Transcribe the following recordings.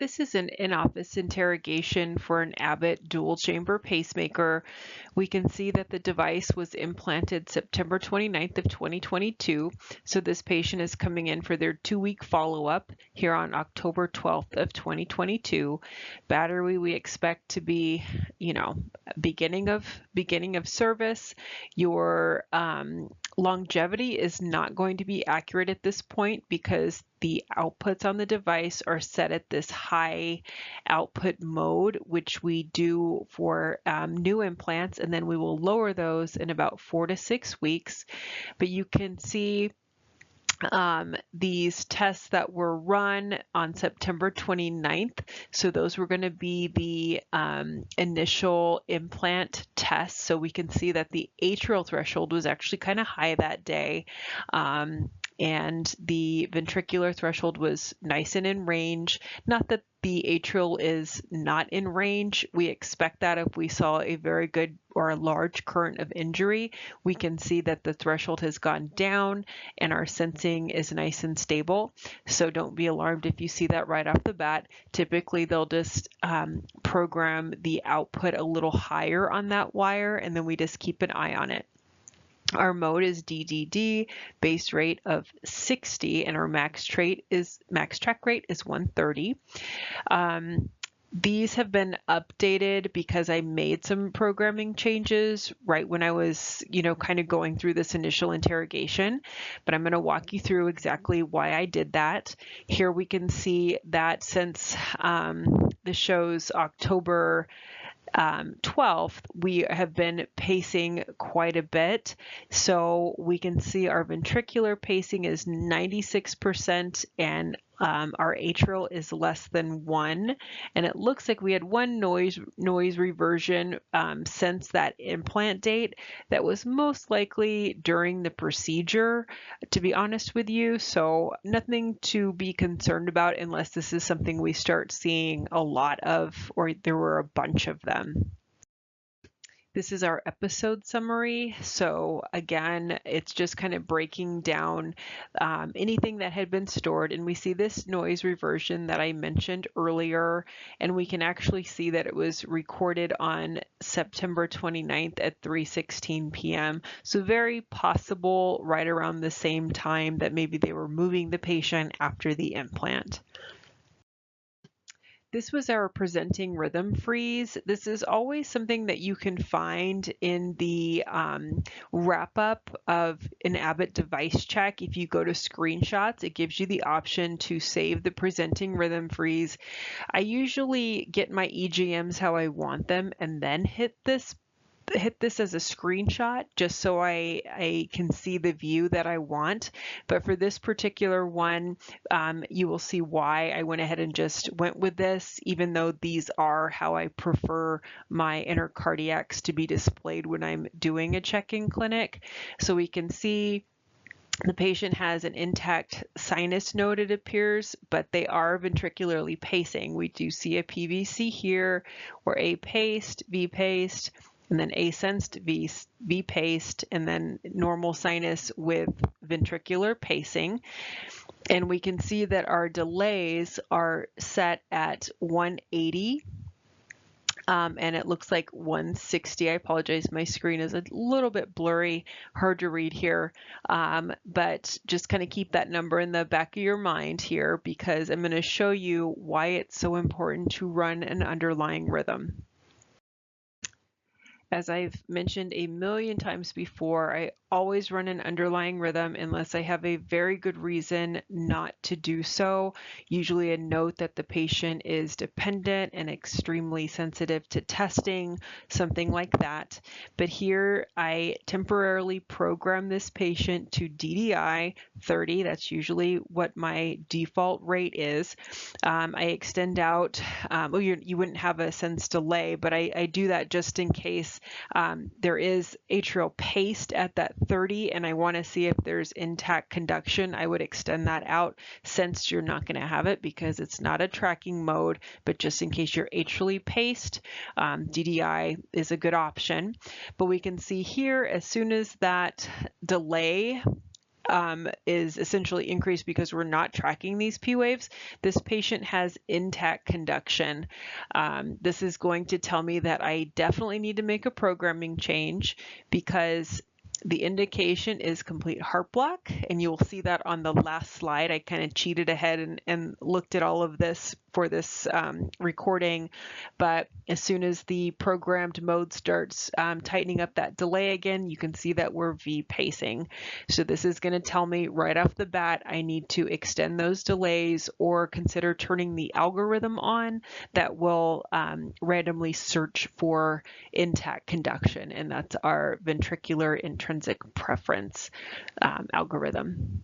This is an in-office interrogation for an Abbott dual-chamber pacemaker. We can see that the device was implanted September 29th of 2022. So this patient is coming in for their 2-week follow-up here on October 12th of 2022. Battery we expect to be, beginning of service. Your longevity is not going to be accurate at this point because the outputs on the device are set at this high output mode, which we do for new implants, and then we will lower those in about 4 to 6 weeks. But you can see these tests that were run on September 29th. So those were going to be the initial implant tests. So we can see that the atrial threshold was actually kind of high that day. And the ventricular threshold was nice and in range. Not that the atrial is not in range. We expect that if we saw a very good or a large current of injury, we can see that the threshold has gone down and our sensing is nice and stable. So don't be alarmed if you see that right off the bat. Typically, they'll just program the output a little higher on that wire, and then we just keep an eye on it. Our mode is DDD, base rate of 60, and our max track rate is 130. These have been updated because I made some programming changes right when I was, kind of going through this initial interrogation, but I'm going to walk you through exactly why I did that. Here we can see that since this shows October 12th, we have been pacing quite a bit. So we can see our ventricular pacing is 96% and our atrial is less than 1. And it looks like we had one noise reversion since that implant date that was most likely during the procedure, to be honest with you. So nothing to be concerned about unless this is something we start seeing a lot of, or there were a bunch of them. This is our episode summary. So again, it's just kind of breaking down anything that had been stored. And we see this noise reversion that I mentioned earlier, and we can actually see that it was recorded on September 29th at 3:16 p.m. So very possible right around the same time that maybe they were moving the patient after the implant. This was our presenting rhythm freeze. This is always something that you can find in the wrap-up of an Abbott device check. If you go to screenshots, it gives you the option to save the presenting rhythm freeze. I usually get my EGMs how I want them and then hit this as a screenshot just so I can see the view that I want. But for this particular one, you will see why I went ahead and just went with this, even though these are how I prefer my intercardiacs to be displayed when I'm doing a check-in clinic. So we can see the patient has an intact sinus node, it appears, but they are ventricularly pacing. We do see a PVC here, or A paced, V paced, and then asensed, V paced, and then normal sinus with ventricular pacing. And we can see that our delays are set at 180. And it looks like 160. I apologize, my screen is a little bit blurry, hard to read here, but just kind of keep that number in the back of your mind here because I'm going to show you why it's so important to run an underlying rhythm. As I've mentioned a million times before, I always run an underlying rhythm unless I have a very good reason not to do so. Usually a note that the patient is dependent and extremely sensitive to testing, something like that. But here I temporarily program this patient to DDI 30. That's usually what my default rate is. I extend out, well, you wouldn't have a sense delay, but I do that just in case there is atrial paced at that 30 and I want to see if there's intact conduction. I would extend that out since you're not going to have it because it's not a tracking mode, but just in case you're atrially paced, DDI is a good option. But we can see here as soon as that delay is essentially increased because we're not tracking these P waves. This patient has intact conduction. This is going to tell me that I definitely need to make a programming change because the indication is complete heart block, and you will see that on the last slide. I kind of cheated ahead and looked at all of this for this recording, but as soon as the programmed mode starts tightening up that delay again, you can see that we're V pacing. So this is going to tell me right off the bat I need to extend those delays or consider turning the algorithm on that will randomly search for intact conduction, and that's our ventricular intrinsic preference algorithm.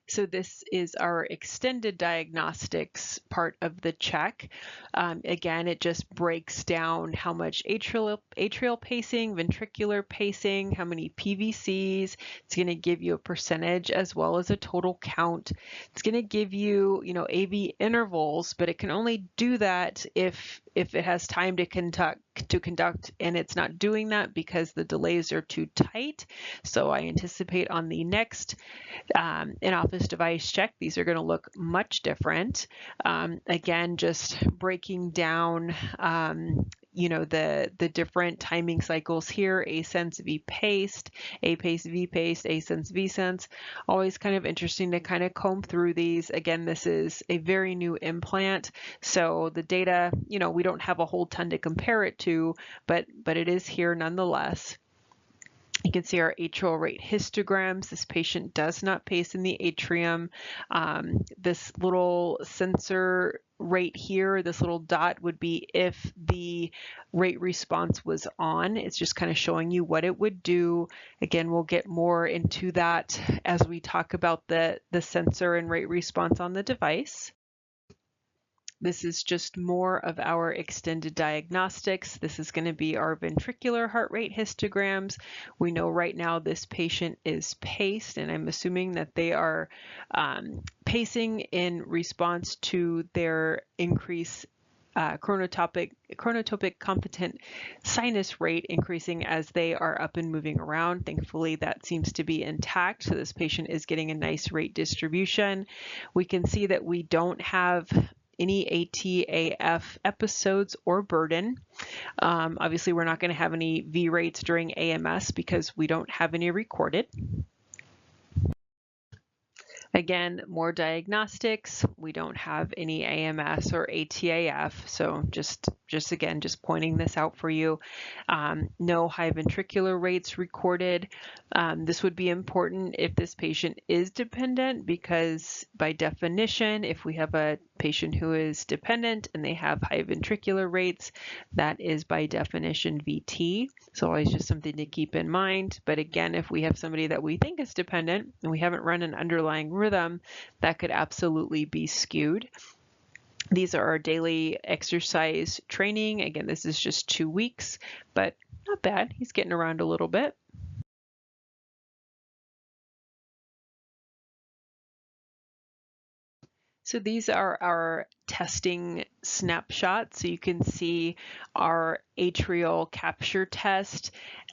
So this is our extended diagnostics part of the check. Again, it just breaks down how much atrial pacing, ventricular pacing, how many PVCs. It's going to give you a percentage as well as a total count. It's going to give you, AV intervals, but it can only do that if it has time to conduct, and it's not doing that because the delays are too tight. So I anticipate on the next in-office device check, these are going to look much different. Again, just breaking down the different timing cycles here, A-sense, V-paced, A-pace, V-paced, A-sense, V-sense. Always kind of interesting to kind of comb through these. Again, this is a very new implant, so the data, we don't have a whole ton to compare it to, but it is here nonetheless. You can see our atrial rate histograms. This patient does not pace in the atrium. This little sensor right here, this little dot would be if the rate response was on. It's just kind of showing you what it would do. Again, we'll get more into that as we talk about the sensor and rate response on the device. This is just more of our extended diagnostics. This is going to be our ventricular heart rate histograms. We know right now this patient is paced, and I'm assuming that they are pacing in response to their increase chronotopic competent sinus rate increasing as they are up and moving around. Thankfully, that seems to be intact. So this patient is getting a nice rate distribution. We can see that we don't have any ATAF episodes or burden. Obviously, we're not going to have any V rates during AMS because we don't have any recorded. Again, more diagnostics. We don't have any AMS or ATAF, so just pointing this out for you. No high ventricular rates recorded. This would be important if this patient is dependent, because by definition, if we have a patient who is dependent and they have high ventricular rates, that is by definition VT. So always just something to keep in mind. But again, if we have somebody that we think is dependent and we haven't run an underlying rhythm, that could absolutely be skewed. These are our daily exercise training. Again, this is just 2 weeks, but not bad. He's getting around a little bit. So these are our testing snapshots. So you can see our atrial capture test.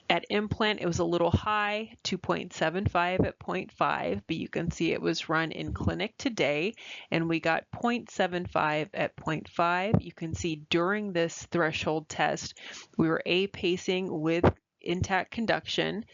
At implant, it was a little high, 2.75 at 0.5, but you can see it was run in clinic today, and we got 0.75 at 0.5. You can see during this threshold test, we were A-pacing with intact conduction.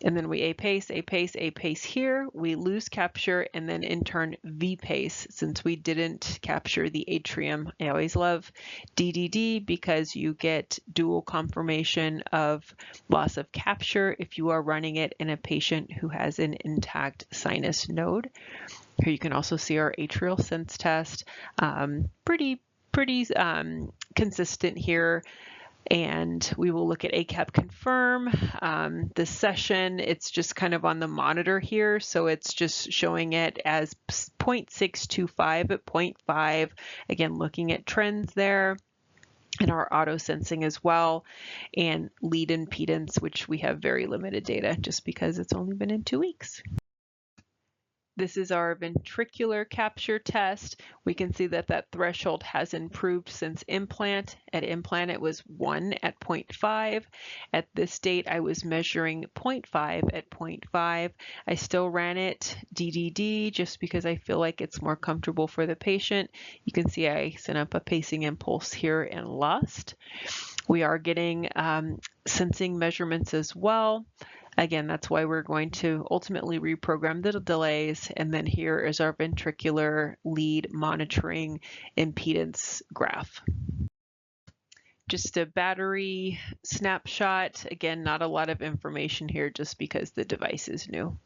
And then we A-pace, A-pace, A-pace here, we lose capture, and then in turn V-pace since we didn't capture the atrium. I always love DDD because you get dual confirmation of loss of capture if you are running it in a patient who has an intact sinus node. Here you can also see our atrial sense test. Pretty consistent here. And we will look at ACAP confirm. The session, it's just kind of on the monitor here. So it's just showing it as 0.625 at 0.5. Again, looking at trends there. And our auto sensing as well, and lead impedance, which we have very limited data just because it's only been in 2 weeks. This is our ventricular capture test. We can see that that threshold has improved since implant. At implant, it was 1 at 0.5. At this date, I was measuring 0.5 at 0.5. I still ran it DDD just because I feel like it's more comfortable for the patient. You can see I sent up a pacing impulse here and lost. We are getting sensing measurements as well. Again, that's why we're going to ultimately reprogram the delays. And then here is our ventricular lead monitoring impedance graph. Just a battery snapshot. Again, not a lot of information here just because the device is new.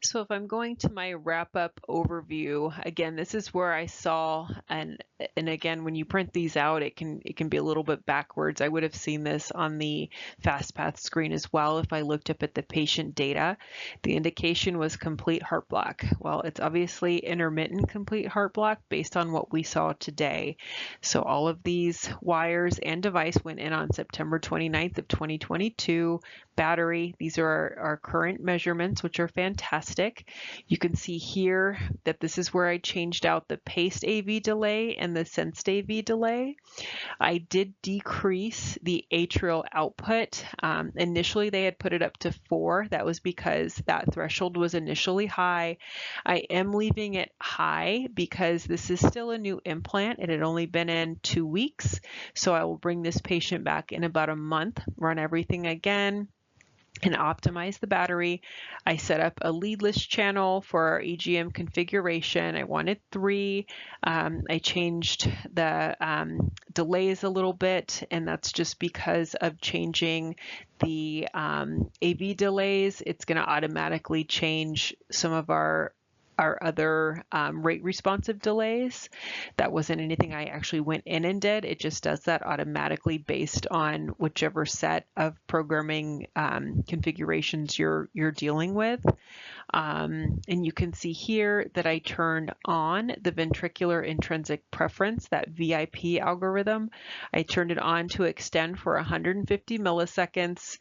So if I'm going to my wrap-up overview, again, this is where I saw, and again, when you print these out, it can be a little bit backwards. I would have seen this on the FastPath screen as well if I looked up at the patient data. The indication was complete heart block. Well, it's obviously intermittent complete heart block based on what we saw today. So all of these wires and device went in on September 29th of 2022. Battery, these are our current measurements, which are fantastic. You can see here that this is where I changed out the paced AV delay and the sensed AV delay. I did decrease the atrial output. Initially, they had put it up to 4. That was because that threshold was initially high. I am leaving it high because this is still a new implant. It had only been in 2 weeks. So I will bring this patient back in about a month, run everything again, and optimize the battery. I set up a leadless channel for our EGM configuration. I wanted 3. I changed the delays a little bit, and that's just because of changing the AV delays. It's going to automatically change some of our other rate responsive delays. That wasn't anything I actually went in and did. It just does that automatically based on whichever set of programming configurations you're dealing with. And you can see here that I turned on the ventricular intrinsic preference, that VIP algorithm. I turned it on to extend for 150 milliseconds.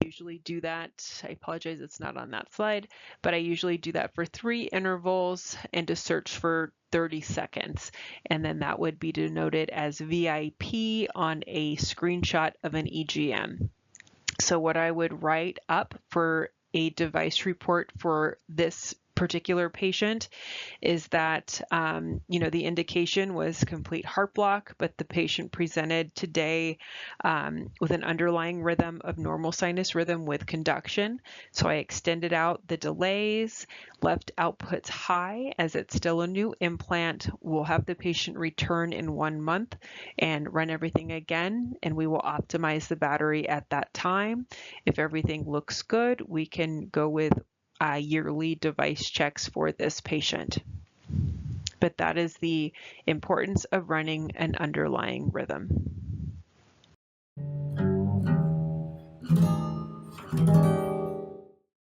Usually do that. I apologize, it's not on that slide, but I usually do that for 3 intervals and to search for 30 seconds. And then that would be denoted as VIP on a screenshot of an EGM. So what I would write up for a device report for this particular patient is that, the indication was complete heart block, but the patient presented today with an underlying rhythm of normal sinus rhythm with conduction. So I extended out the delays, left outputs high as it's still a new implant. We'll have the patient return in 1 month and run everything again, and we will optimize the battery at that time. If everything looks good, we can go with yearly device checks for this patient. But that is the importance of running an underlying rhythm.